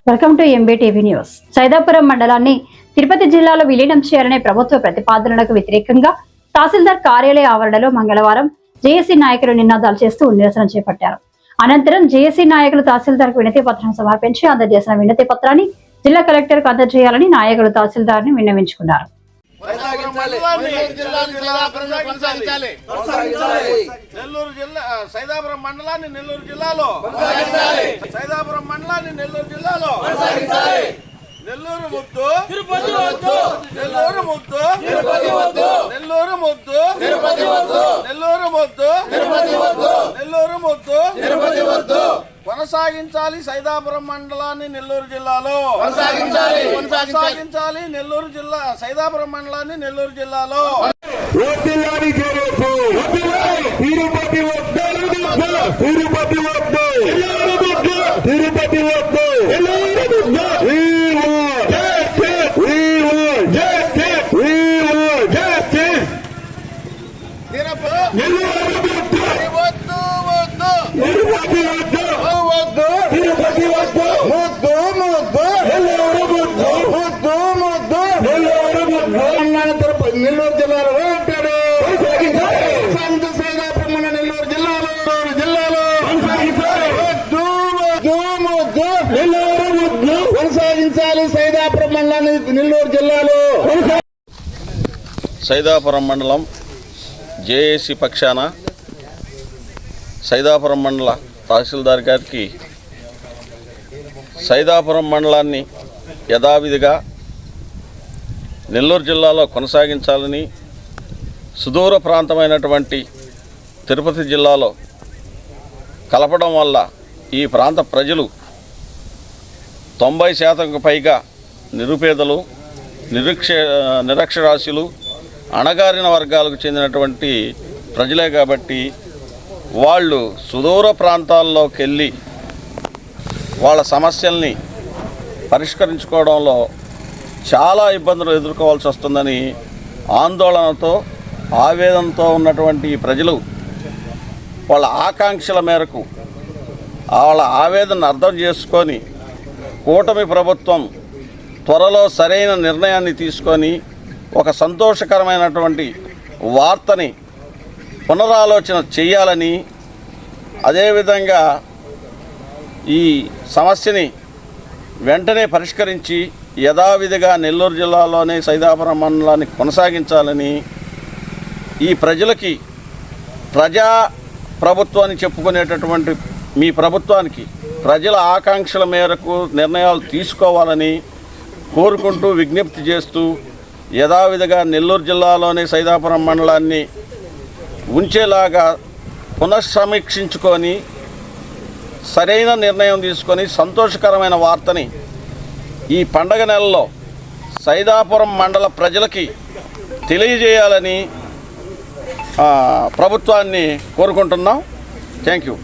Welcome to MBTV news. Saidapuram మండలాన్ని తిరుపతి జిల్లాలో విలీనం చేయాలనే ప్రభుత్వ ప్రతిపాదనలకు వ్యతిరేకంగా తహసీల్దార్ కార్యాలయ ఆవరణలో మంగళవారం జేఏసీ నాయకులు నినాదాలు చేస్తూ నిరసన చేపట్టారు. అనంతరం జేఏసీ నాయకులు తహసీల్దార్ వినతి పత్రం సమర్పించి అందజేసిన వినతి పత్రాన్ని జిల్లా కలెక్టర్ కు అందజేయాలని నాయకులు తహసీల్దార్ ని విన్నవించుకున్నారు. సైదాపురం మండలాన్ని నెల్లూరు జిల్లాలో నెల్లూరు ముద్దు తిరుపతి వద్దు, నెల్లూరు ముద్దు తిరుపతి వద్దు, నెల్లూరు ముద్దు తిరుపతి వద్దు, నెల్లూరు ముద్దు తిరుపతి వద్దు, నెల్లూరు ముద్దు తిరుపతి వద్దు. కొనసాగించాలి సైదాపురం మండలాన్ని నెల్లూరు జిల్లాలో కొనసాగించాలి నెల్లూరు జిల్లా సైదాపురం మండలాన్ని నెల్లూరు జిల్లాలో. తిరుపతి వద్దు, తిరుపతి వద్దు, తిరుపతి వద్దు. నెల్లూరు జిల్లాలో కొనసాగించాలి సైదాపురం మండలాన్ని నెల్లూరు జిల్లాలో. సైదాపురం మండలం జేఏసీ పక్షాన సైదాపురం మండల తహసీల్దార్ గారికి సైదాపురం మండలాన్ని యథావిధిగా నెల్లూరు జిల్లాలో కొనసాగించాలని, సుదూర ప్రాంతమైనటువంటి తిరుపతి జిల్లాలో కలపడం వల్ల ఈ ప్రాంత ప్రజలు 90% పైగా నిరుపేదలు, నిరక్షరాస్యులు, అణగారిన వర్గాలకు చెందినటువంటి ప్రజలే కాబట్టి వాళ్ళు సుదూర ప్రాంతాల్లోకి వెళ్ళి వాళ్ళ సమస్యల్ని పరిష్కరించుకోవడంలో చాలా ఇబ్బందులు ఎదుర్కోవాల్సి వస్తుందని ఆందోళనతో, ఆవేదనతో ఉన్నటువంటి ప్రజలు వాళ్ళ ఆకాంక్షల మేరకు వాళ్ళ ఆవేదనను అర్థం చేసుకొని కూటమి ప్రభుత్వం త్వరలో సరైన నిర్ణయాన్ని తీసుకొని ఒక సంతోషకరమైనటువంటి వార్తని పునరాలోచన చేయాలని, అదేవిధంగా ఈ సమస్యని వెంటనే పరిష్కరించి యథావిధిగా నెల్లూరు జిల్లాలోనే సైదాపురం మండలాన్ని కొనసాగించాలని, ఈ ప్రజలకి ప్రజా ప్రభుత్వాన్ని చెప్పుకునేటటువంటి మీ ప్రభుత్వానికి ప్రజల ఆకాంక్షల మేరకు నిర్ణయాలు తీసుకోవాలని కోరుకుంటూ విజ్ఞప్తి చేస్తూ యథావిధిగా నెల్లూరు జిల్లాలోనే సైదాపురం మండలాన్ని ఉంచేలాగా పునఃసమీక్షించుకొని సరైన నిర్ణయం తీసుకొని సంతోషకరమైన వార్తని ఈ పండగ నెలలో సైదాపురం మండల ప్రజలకి తెలియజేయాలని ప్రభుత్వాన్ని కోరుకుంటున్నాం. Thank you.